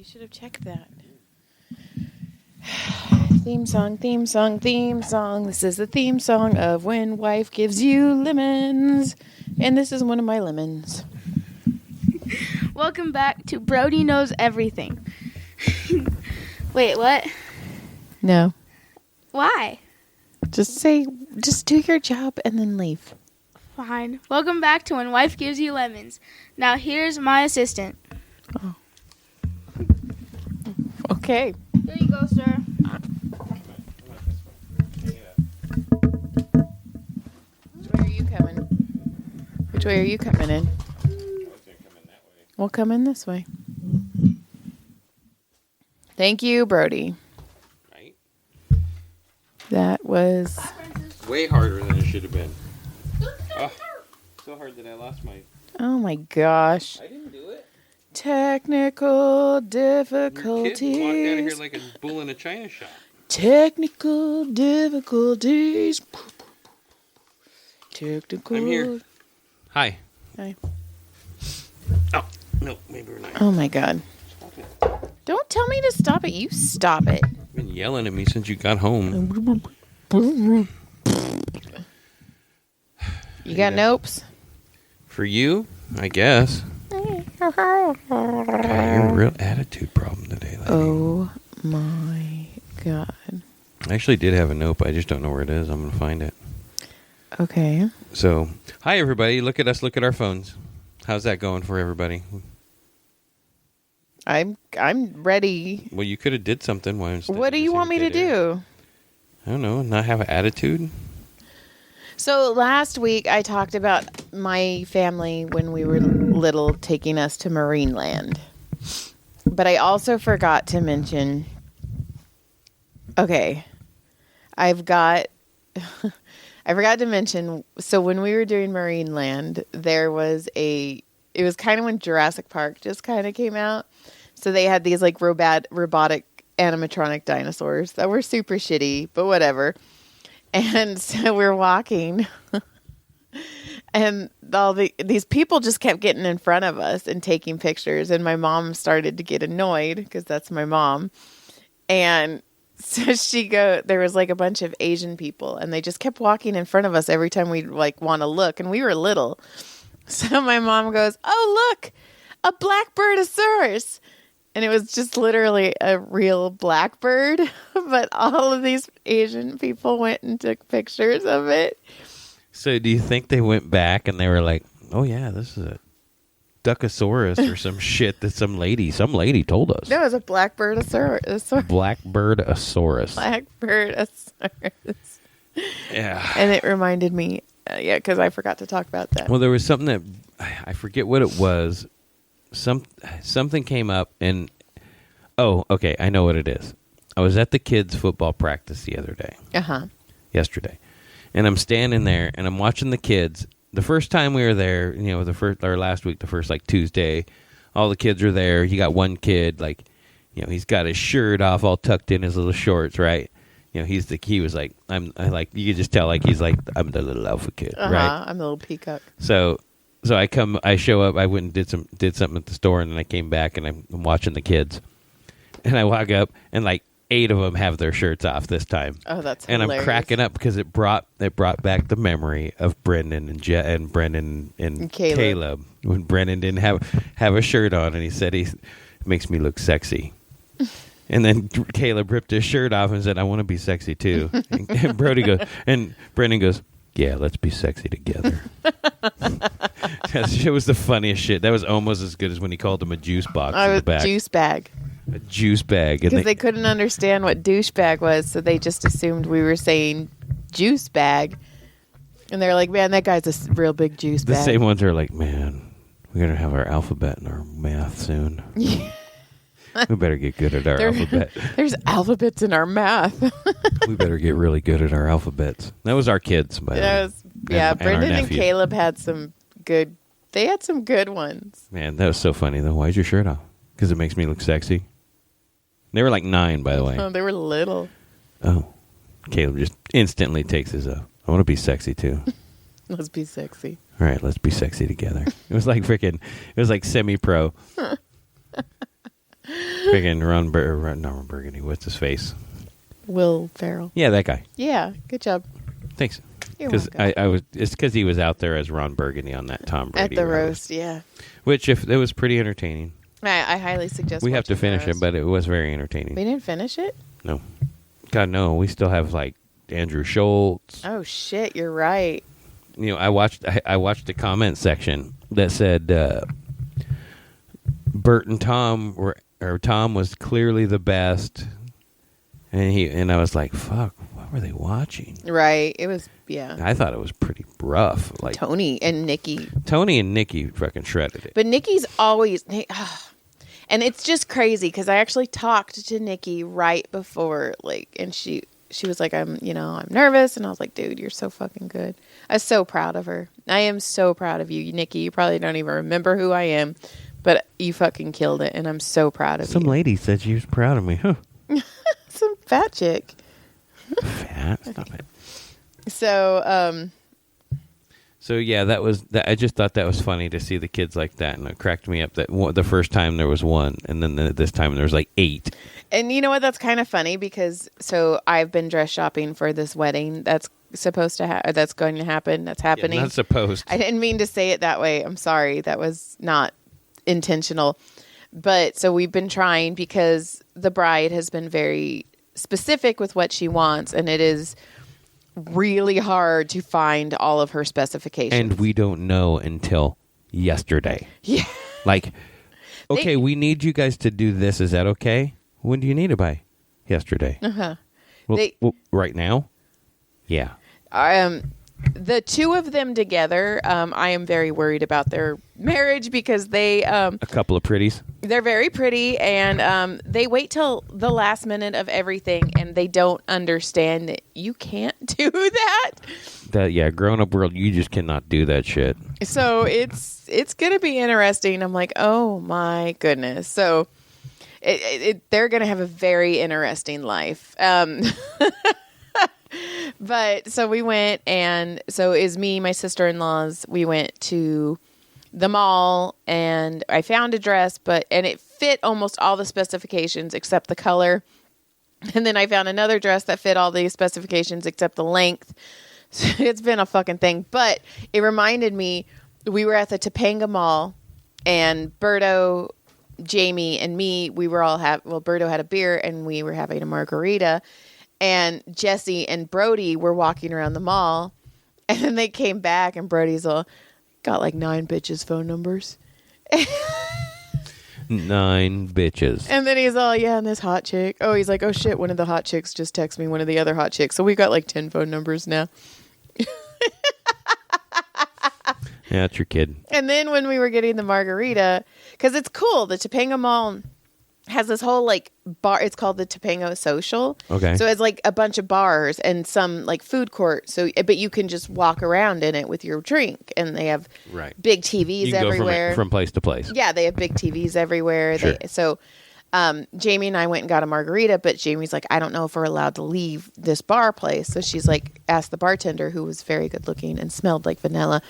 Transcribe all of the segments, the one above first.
You should have checked that. Theme song, theme song, theme song. This is the theme song of When Wife Gives You Lemons. And this is one of my lemons. Welcome back to Brody Knows Everything. Wait, what? No. Why? Just do your job and then leave. Fine. Welcome back to When Wife Gives You Lemons. Now here's my assistant. Oh. Okay. Here you go, sir. Which way are you coming? Which way are you coming in? I was going to come in that way. We'll come in this way. Thank you, Brody. Right? That was... Way harder than it should have been. Oh, so hard that I lost my... Oh my gosh. I didn't do it. Technical Kid difficulties. walked out of here like a bull in a china shop. Technical difficulties. Technical. I'm here. Hi. Hi. Oh, no, maybe we're not. Oh my God. Stop it. Don't tell me to stop it. You stop it. You've been yelling at me since you got home. You got nopes? For you, I guess. God, you're a real attitude problem today, lady. Oh my God. I actually did have a nope. I just don't know where it is. I'm going to find it. Okay. So, hi everybody. Look at us. Look at our phones. How's that going for everybody? I'm ready. Well, you could have did something. What do you want me to do? I don't know. Not have an attitude? So last week I talked about my family when we were little taking us to Marineland. But I also forgot to mention, okay, I forgot to mention, so when we were doing Marineland, it was kind of when Jurassic Park just kind of came out. So they had these like robotic animatronic dinosaurs that were super shitty, but whatever. And so we're walking, and these people just kept getting in front of us and taking pictures. And my mom started to get annoyed because that's my mom. And so there was like a bunch of Asian people, and they just kept walking in front of us every time we like want to look. And we were little. So my mom goes, "Oh, look, a blackbirdasaurus." And it was just literally a real blackbird, but all of these Asian people went and took pictures of it. So do you think they went back and they were like, oh yeah, this is a duckosaurus or some shit that some lady told us? No, it was a blackbirdasaurus. Blackbirdasaurus. Blackbirdasaurus. Yeah. And it reminded me, because I forgot to talk about that. Well, there was something that, I forget what it was. Something came up and, oh, okay, I know what it is. I was at the kids' football practice the other day. Yesterday. And I'm standing there and I'm watching the kids. The first time we were there, last week, the first like Tuesday, all the kids are there. You got one kid, like, he's got his shirt off, all tucked in his little shorts, right? He was like, you could just tell, like, he's like, I'm the little alpha kid, right? I'm the little peacock. So I show up, I went and did something at the store, and then I came back and I'm watching the kids. And I walk up and like 8 of them have their shirts off this time. Oh, that's and hilarious. I'm cracking up because it brought back the memory of Brendan and Brendan and Caleb when Brendan didn't have a shirt on, and he said he makes me look sexy. And then Caleb ripped his shirt off and said, I want to be sexy too. And Brendan goes, yeah, let's be sexy together. It was the funniest shit. That was almost as good as when he called him a juice box in the back. Juice bag. A juice bag. Because they couldn't understand what douchebag was, so they just assumed we were saying juice bag. And they're like, man, that guy's a real big juice bag. The same ones are like, man, we're going to have our alphabet in our math soon. We better get good at our alphabet. There's alphabets in our math. We better get really good at our alphabets. That was our kids, by the way. Yeah, Brendan and Caleb had some good ones. Man, that was so funny, though. Why's your shirt off? Because it makes me look sexy. They were like 9, by the way. Oh, they were little. Oh. Caleb just instantly takes his off. I want to be sexy, too. Let's be sexy. All right, let's be sexy together. It was like semi-pro. Freaking not Ron Burgundy. What's his face? Will Ferrell. Yeah, that guy. Yeah, good job. Thanks. You're Because welcome. it's because he was out there as Ron Burgundy on that Tom Brady At the roast, yeah. which if it was pretty entertaining. I highly suggest. We have to watching the finish it, roast. but it was very entertaining. We didn't finish it. No, God no, we still have like Andrew Schultz. Oh shit, you're right. You know, I watched the comment section that said Bert and Tom Tom was clearly the best, and I was like, fuck, what were they watching? Right, it was I thought it was pretty rough. Like Tony and Nikki, fucking shredded it. but Nikki's always. And it's just crazy because I actually talked to Nikki right before, and she was like, I'm nervous. And I was like, dude, you're so fucking good. I was so proud of her. I am so proud of you, Nikki. You probably don't even remember who I am, but you fucking killed it. And I'm so proud of you. Some lady said she was proud of me. Huh. Some fat chick. Fat? Stop it. So, yeah, that was. I just thought that was funny to see the kids like that, and it cracked me up that the first time there was one, and then this time there was like 8. and you know what? That's kind of funny because I've been dress shopping for this wedding that's supposed to that's going to happen. That's happening. Yeah, not supposed. I didn't mean to say it that way. I'm sorry. That was not intentional. But so we've been trying because the bride has been very specific with what she wants, and it is really hard to find all of her specifications. And we don't know until yesterday. Yeah. Like, okay, we need you guys to do this. Is that okay? When do you need it by? Yesterday. Uh-huh. Well, right now? Yeah. The two of them together, I am very worried about their marriage because they A couple of pretties. they're very pretty, and they wait till the last minute of everything, and they don't understand that you can't do that. Grown up world, you just cannot do that shit. So it's gonna be interesting. I'm like, oh my goodness. So they're gonna have a very interesting life. But so we went, and so is me, my sister-in-laws. We went to the mall, and I found a dress, and it fit almost all the specifications except the color. And then I found another dress that fit all the specifications except the length. So it's been a fucking thing. But it reminded me, we were at the Topanga Mall, and Berto, Jamie, and me, we were all Berto had a beer, and we were having a margarita. And Jesse and Brody were walking around the mall, and then they came back, and Brody's all, got like 9 bitches' phone numbers. 9 bitches. And then he's all, yeah, and this hot chick. Oh, he's like, oh shit, one of the hot chicks just texted me one of the other hot chicks. So we got like 10 phone numbers now. Yeah, that's your kid. And then when we were getting the margarita, because it's cool, the Topanga Mall has this whole like bar. It's called the Topanga Social. Okay. So it's like a bunch of bars and some like food court. So, but you can just walk around in it with your drink, and they have big TVs you can everywhere. Go from place to place. Yeah, they have big TVs everywhere. Sure. Jamie and I went and got a margarita, but Jamie's like, I don't know if we're allowed to leave this bar place. So she's like, asked the bartender, who was very good looking and smelled like vanilla.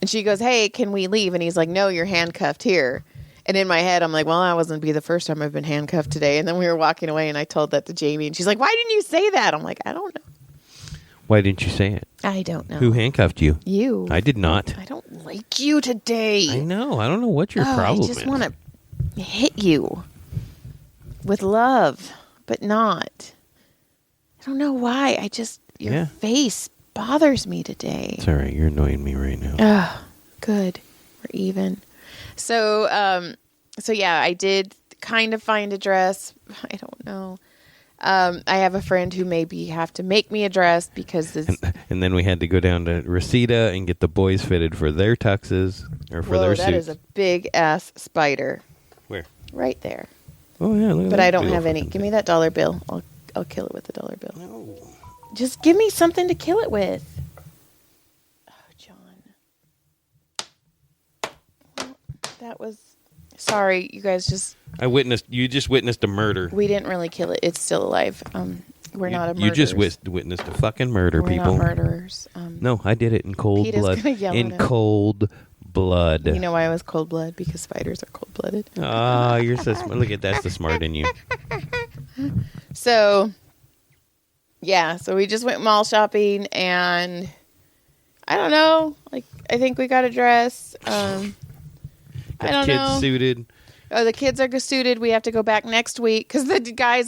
And she goes, hey, can we leave? And he's like, no, you're handcuffed here. And in my head, I'm like, well, that wasn't be the first time I've been handcuffed today. And then we were walking away, and I told that to Jamie, and she's like, why didn't you say that? I'm like, I don't know. Why didn't you say it? I don't know. Who handcuffed you? You. I did not. I don't like you today. I know. I don't know what your problem is. I just want to hit you with love, but not. I don't know why. Your face bothers me today. It's all right. You're annoying me right now. Oh, good. We're even. So yeah, I did kind of find a dress. I don't know. I have a friend who maybe have to make me a dress because and then we had to go down to Reseda and get the boys fitted for their tuxes or for their suits. That is a big ass spider. Where? Right there. Oh yeah, look at but that I don't big have any. fucking Give me that $1 bill. I'll kill it with a $1 bill. No. Just give me something to kill it with. Oh, John. Well, that was. Sorry, you guys. You just witnessed a murder. We didn't really kill it. It's still alive. We're not a murderers. You just witnessed a fucking murder, We're people. not murderers. No, I did it in cold Peter's blood. gonna yell In at us. cold blood. You know why I was cold blood? Because spiders are cold blooded. Oh, you're so smart. Look at that's the smart in you. So, yeah. So we just went mall shopping, and I don't know. Like, I think we got a dress. I don't kids know. Suited. Oh, the kids are suited. We have to go back next week because the guy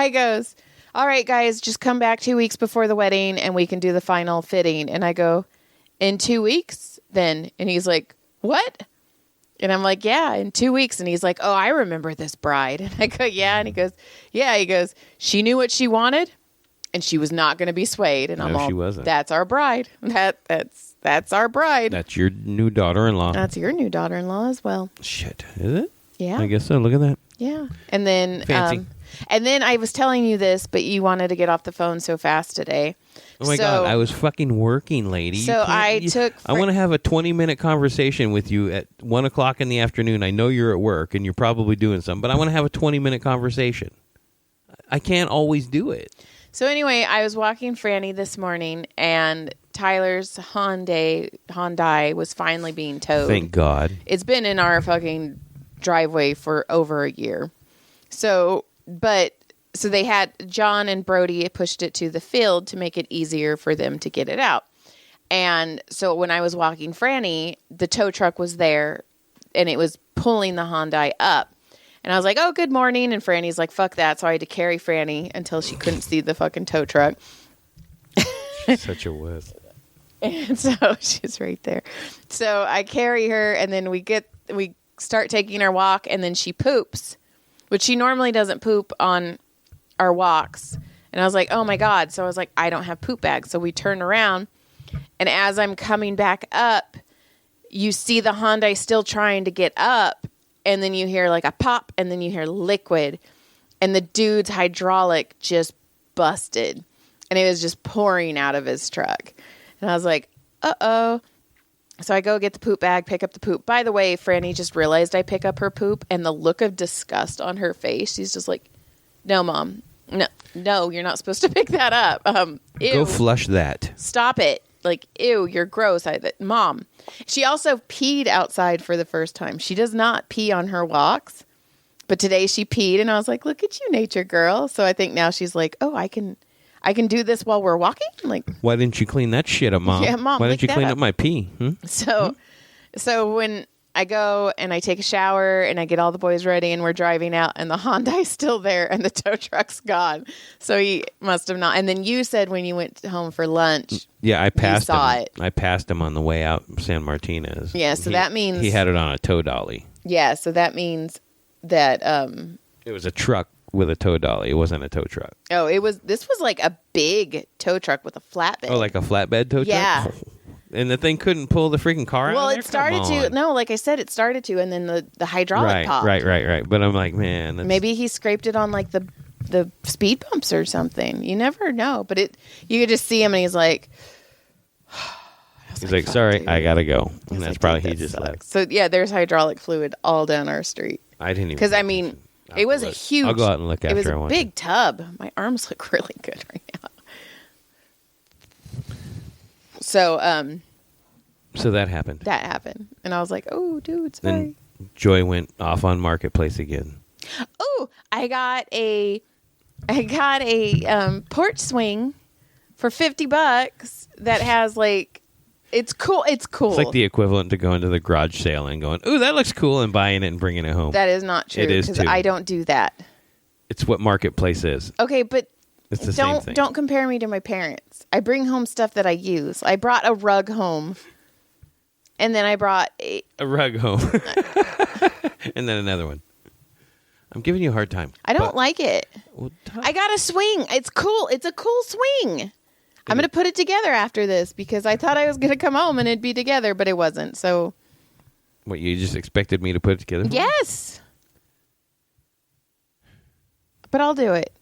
goes, all right, guys, just come back 2 weeks before the wedding and we can do the final fitting. And I go, in 2 weeks then? And he's like, what? And I'm like, yeah, in 2 weeks. And he's like, oh, I remember this bride. And I go, yeah. And he goes, yeah. He goes, she knew what she wanted and she was not going to be swayed. And I'm No, all, she wasn't. That's our bride. That's our bride. That's your new daughter-in-law. That's your new daughter-in-law as well. Shit, is it? Yeah. I guess so. Look at that. Yeah. And then Fancy. And then I was telling you this, but you wanted to get off the phone so fast today. Oh my God, I was fucking working, lady. So I want to have a 20-minute conversation with you at 1 o'clock in the afternoon. I know you're at work and you're probably doing something, but I want to have a 20-minute conversation. I can't always do it. So anyway, I was walking Franny this morning, and Tyler's Hyundai was finally being towed. Thank God. It's been in our fucking driveway for over a year. So they had John and Brody pushed it to the field to make it easier for them to get it out. And so when I was walking Franny, the tow truck was there and it was pulling the Hyundai up. And I was like, oh, good morning. And Franny's like, fuck that. So I had to carry Franny until she couldn't see the fucking tow truck. She's such a wuss. And so she's right there. So I carry her and then we start taking our walk and then she poops, which she normally doesn't poop on our walks. And I was like, oh my God. So I was like, I don't have poop bags. So we turn around and as I'm coming back up, you see the Hyundai still trying to get up. And then you hear like a pop and then you hear liquid and the dude's hydraulic just busted and it was just pouring out of his truck. And I was like, uh-oh. So I go get the poop bag, pick up the poop. By the way, Franny just realized I pick up her poop and the look of disgust on her face. She's just like, no, Mom. No, you're not supposed to pick that up. Ew. Go flush that. Stop it. Like, ew, you're gross. Mom. She also peed outside for the first time. She does not pee on her walks. But today she peed and I was like, look at you, nature girl. So I think now she's like, oh, I can do this while we're walking? Like, why didn't you clean that shit up, Mom? Yeah, Mom, why didn't you clean up my pee? So when I go and I take a shower and I get all the boys ready and we're driving out and the Hyundai's still there and the tow truck's gone. So he must have not. And then you said when you went home for lunch. Yeah, I passed him. Saw it. I passed him on the way out San Martinez. Yeah, so that means he had it on a tow dolly. Yeah, so that means that it was a truck with a tow dolly. It wasn't a tow truck. Oh, this was like a big tow truck with a flatbed. Oh, like a flatbed tow truck? Yeah. And the thing couldn't pull the freaking car out? Well, of there? it started Come to. on. No, like I said, it started to, and then the hydraulic popped. Right. But I'm like, man. Maybe he scraped it on like the speed bumps or something. You never know. But you could just see him, and he's like, he's like, sorry, dude. I gotta go. And that's like, probably dude, he that just sucks. left. So yeah, there's hydraulic fluid all down our street. I didn't even. Because I mean, it was a huge. I'll go out and look after. It was I a want big tub. My arms look really good right now. So that happened. That happened, and I was like, "Oh, dude, sorry." Then Joy went off on Marketplace again. Oh, I got a porch swing for $50 that has like, it's cool. It's cool. It's like the equivalent to going to the garage sale and going, "Ooh, that looks cool," and buying it and bringing it home. That is not true. It is because too. I don't do that. It's what Marketplace is. Okay, but It's the same thing. Don't compare me to my parents. I bring home stuff that I use. I brought a rug home. And then I brought a rug home. And then another one. I'm giving you a hard time. I don't like it. Well, I got a swing. It's cool. It's a cool swing. I'm going to put it together after this because I thought I was going to come home and it'd be together, but it wasn't. So, what, you just expected me to put it together? Yes. But I'll do it.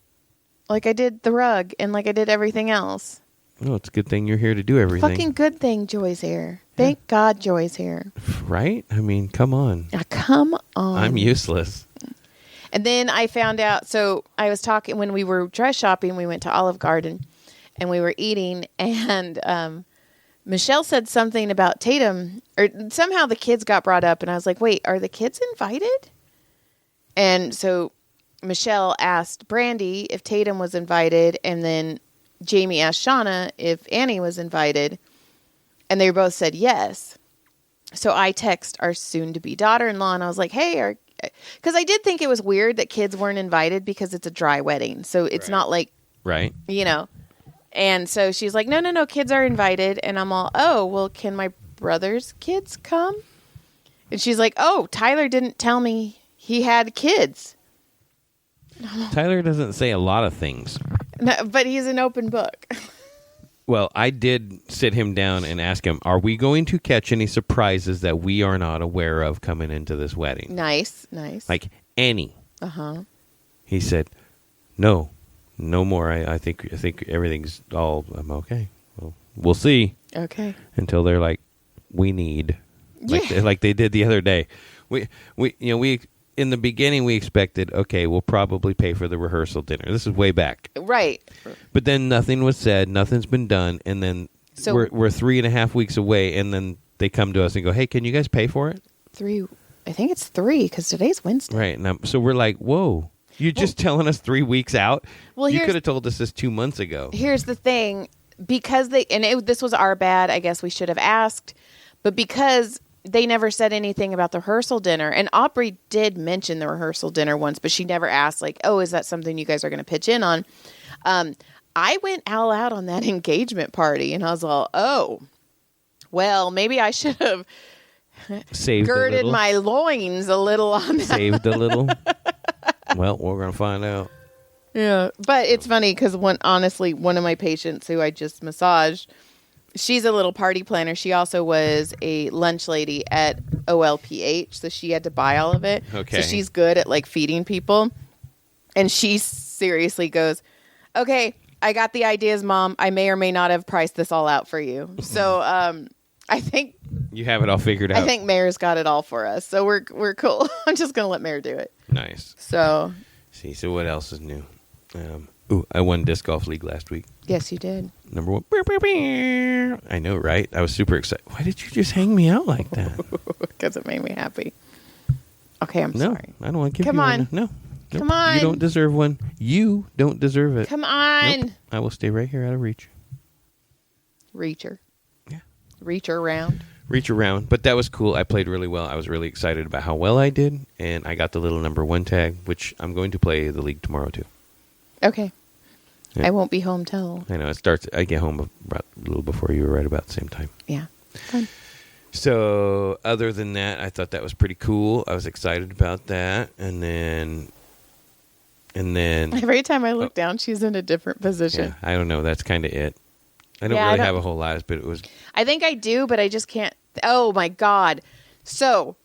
Like I did the rug and like I did everything else. Oh, it's a good thing you're here to do everything. Fucking good thing Joy's here. Thank God Joy's here. Right? I mean, come on. Come on. I'm useless. And then I found out, so I was talking, when we were dress shopping, we went to Olive Garden and we were eating and Michelle said something about Tatum, or somehow the kids got brought up, and I was like, wait, are the kids invited? And so Michelle asked Brandy if Tatum was invited, and then Jamie asked Shauna if Annie was invited, and they both said yes. So I text our soon-to-be daughter-in-law, and I was like, hey, because I did think it was weird that kids weren't invited because it's a dry wedding. So it's not like, right. And so she's like, no, kids are invited. And I'm all, oh, well, can my brother's kids come? And she's like, oh, Tyler didn't tell me he had kids. Tyler doesn't say a lot of things. No, but he's an open book. Well, I did sit him down and ask him, are we going to catch any surprises that we are not aware of coming into this wedding? Nice. Like any. Uh-huh. He said, no more. I think everything's all, I'm okay. Well, we'll see. Okay. Until they're like, we need. Like they did the other day. We in the beginning, we expected, okay, we'll probably pay for the rehearsal dinner. This is way back. Right. But then nothing was said. Nothing's been done. And then we're 3.5 weeks away. And then they come to us and go, hey, can you guys pay for it? 3. I think it's 3 because today's Wednesday. Right. And so we're like, whoa, you're just telling us 3 weeks out? Well, you could have told us this 2 months ago. Here's the thing. Because this was our bad, I guess we should have asked. But because they never said anything about the rehearsal dinner. And Aubrey did mention the rehearsal dinner once, but she never asked, like, oh, is that something you guys are going to pitch in on? I went all out on that engagement party, and I was all, oh, well, maybe I should have girded my loins a little on that. Saved a little? Well, we're going to find out. Yeah. But it's funny because honestly, one of my patients who I just massaged, she's a little party planner. She also was a lunch lady at OLPH, so she had to buy all of it. Okay. So she's good at like feeding people. And she seriously goes, okay, I got the ideas, Mom. I may or may not have priced this all out for you. So I think you have it all figured out. I think Mayor's got it all for us. So we're cool. I'm just going to let Mayor do it. Nice. So what else is new? I won disc golf league last week. Yes, you did. Number 1. I know, right? I was super excited. Why did you just hang me out like that? Because it made me happy. Okay, I'm no, sorry. I don't want to give Come you on. one. No. Nope. Come on. You don't deserve one. You don't deserve it. Come on. Nope. I will stay right here out of reach. Reacher. Yeah. Reacher round. Reach around. But that was cool. I played really well. I was really excited about how well I did. And I got the little number 1 tag, which I'm going to play the league tomorrow, too. Okay. Yeah. I won't be home till... I know. It starts... I get home about a little before you, right about the same time. Yeah. Fun. So, other than that, I thought that was pretty cool. I was excited about that. And then... Every time I look down, she's in a different position. Yeah, I don't know. That's kind of it. I don't really have a whole lot, but it was... I think I do, but I just can't... Oh, my God. So,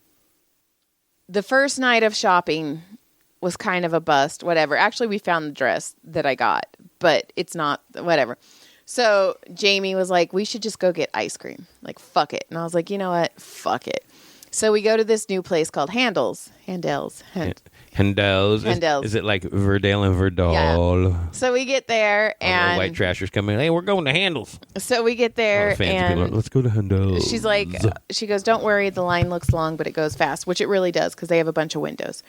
the first night of shopping was kind of a bust, whatever. Actually, we found the dress that I got, but it's not... Whatever. So, Jamie was like, we should just go get ice cream. Like, fuck it. And I was like, you know what? Fuck it. So, we go to this new place called Handels. Handels. Is it like Verdale and Verdal? Yeah. So we get there, and all the white trashers come in. Hey, we're going to Handels. So we get there, and people, let's go to Handels. She's like, she goes, don't worry, the line looks long, but it goes fast, which it really does because they have a bunch of windows.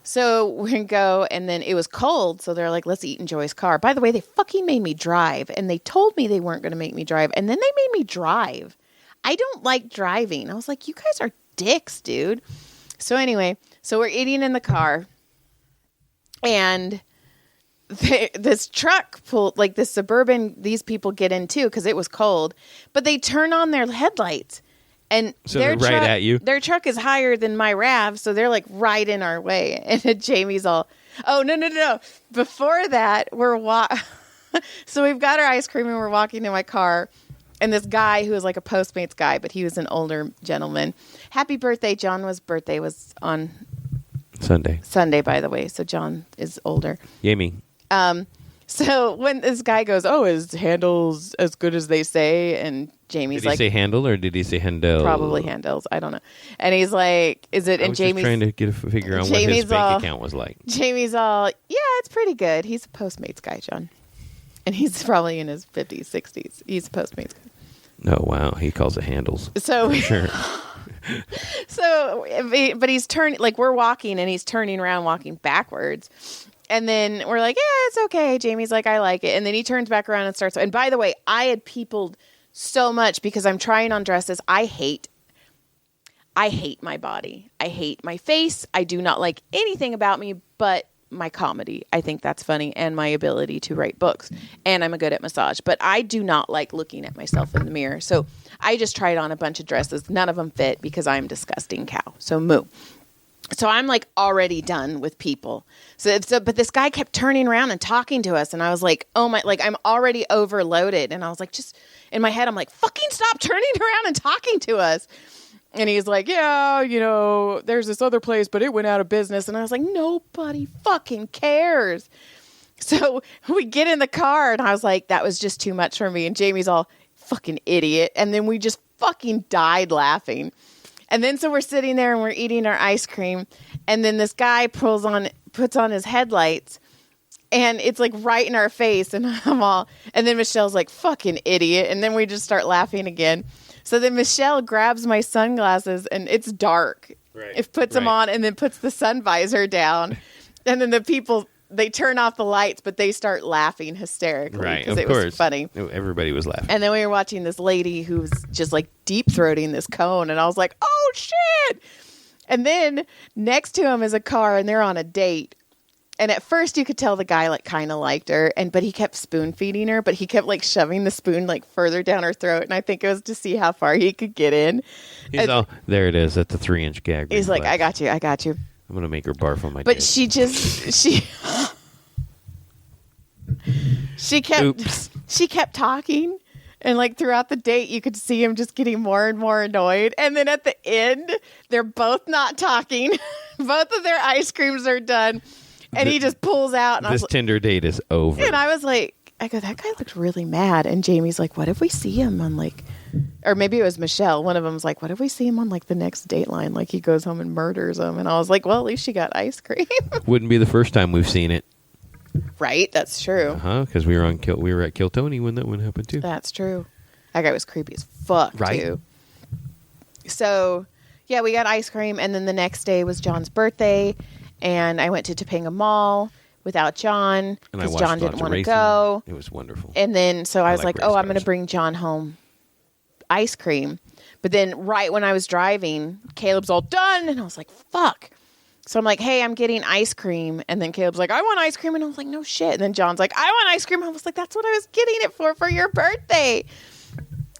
So we go, and then it was cold, so they're like, let's eat in Joy's car. By the way, they fucking made me drive, and they told me they weren't going to make me drive, and then they made me drive. I don't like driving. I was like, you guys are dicks, dude. So anyway, so we're eating in the car, and this truck pulled, like this Suburban, these people get in too because it was cold, but they turn on their headlights, and so they're right at you. Their truck is higher than my RAV, so they're like right in our way. And Jamie's all, oh, no. Before that, so we've got our ice cream, and we're walking to my car. And this guy who was like a Postmates guy, but he was an older gentleman. Happy birthday. John's birthday was on Sunday, by the way. So John is older. Yay me. So when this guy goes, oh, is handles as good as they say? And Jamie's like... Did he say handle or did he say handel? Probably handles. I don't know. And he's like, is it... I was just trying to get a figure on what his bank account was like. Jamie's all, yeah, it's pretty good. He's a Postmates guy, John. And he's probably in his 50s, 60s. He's a Postmates guy. Oh, wow. He calls it handles. So, Sure. but he's turning, like we're walking and he's turning around, walking backwards. And then we're like, yeah, it's okay. Jamie's like, I like it. And then he turns back around and starts. And by the way, I had peopled so much because I'm trying on dresses. I hate my body. I hate my face. I do not like anything about me but my comedy. I think that's funny, and my ability to write books. And I'm good at massage. But I do not like looking at myself in the mirror. So I just tried on a bunch of dresses. None of them fit because I'm a disgusting cow. So moo. So I'm like already done with people. But this guy kept turning around and talking to us. And I was like, oh my, like I'm already overloaded. And I was like, just in my head, I'm like, fucking stop turning around and talking to us. And he's like, yeah, there's this other place, but it went out of business. And I was like, nobody fucking cares. So we get in the car and I was like, that was just too much for me. And Jamie's all fucking idiot. And then we just fucking died laughing. And then so we're sitting there and we're eating our ice cream. And then this guy puts on his headlights and it's like right in our face. And and then Michelle's like, fucking idiot. And then we just start laughing again. So then Michelle grabs my sunglasses and it's dark. Right. It puts them on and then puts the sun visor down. And then the people, they turn off the lights, but they start laughing hysterically. Right, because of it course. was funny. Everybody was laughing. And then we were watching this lady who was just like deep throating this cone. And I was like, oh shit. And then next to him is a car and they're on a date. And at first you could tell the guy like kind of liked her, but he kept spoon feeding her, but he kept like shoving the spoon like further down her throat. And I think it was to see how far he could get in. There it is at the 3-inch gag. He's reflex. like, I got you. I'm going to make her barf on my But dick. she kept talking. And like throughout the date, you could see him just getting more and more annoyed. And then at the end, they're both not talking. Both of their ice creams are done. And he just pulls out. And this Tinder date is over. And I was like, that guy looked really mad. And Jamie's like, what if we see him on like, or maybe it was Michelle. One of them was like, what if we see him on like the next Dateline? Like he goes home and murders him. And I was like, well, at least she got ice cream. Wouldn't be the first time we've seen it. Right? That's true. Because we were at Kill Tony when that one happened too. That's true. That guy was creepy as fuck Right. too. So yeah, we got ice cream. And then the next day was John's birthday. And I went to Topanga Mall without John because John didn't want to go. It was wonderful. And then so I was like, race I'm going cars. to bring John home ice cream. But then right when I was driving, Caleb's all done. And I was like, fuck. So I'm like, hey, I'm getting ice cream. And then Caleb's like, I want ice cream. And I was like, no shit. And then John's like, I want ice cream. I was like, that's what I was getting it for your birthday.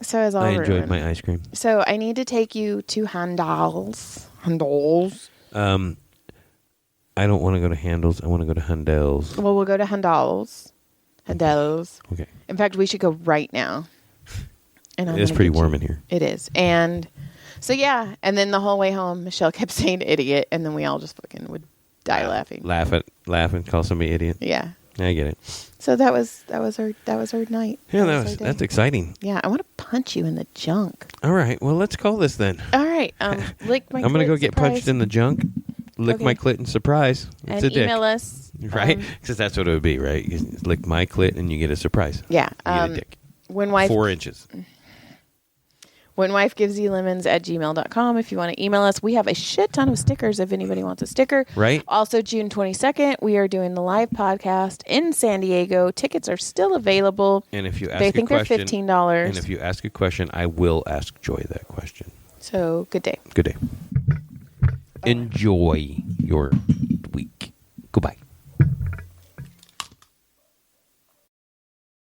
So I was all I enjoyed ruined. my ice cream. So I need to take you to handels. I don't want to go to handles. I want to go to handels. Well, we'll go to handels. Okay. In fact, we should go right now. And It is pretty warm in here. It is. And so, yeah. And then the whole way home, Michelle kept saying idiot. And then we all just fucking would die laughing. Laugh and call somebody idiot. Yeah. I get it. So that was our night. Yeah, our day. that's exciting. Yeah. I want to punch you in the junk. All right. Well, let's call this then. All right. Lick my I'm going to go clit, get surprise. punched in the junk. Lick Okay. my clit and surprise. It's And a dick. email us. Right? Because that's what it would be, right? You lick my clit and you get a surprise. Yeah. You get a dick. When wife 4 inches. When wife gives you lemons at gmail.com. If you want to email us, we have a shit ton of stickers if anybody wants a sticker. Right. Also, June 22nd, we are doing the live podcast in San Diego. Tickets are still available. And if you ask They a think question, they're $15. and if you ask a question, I will ask Joy that question. So, good day. Good day. Enjoy your week. Goodbye.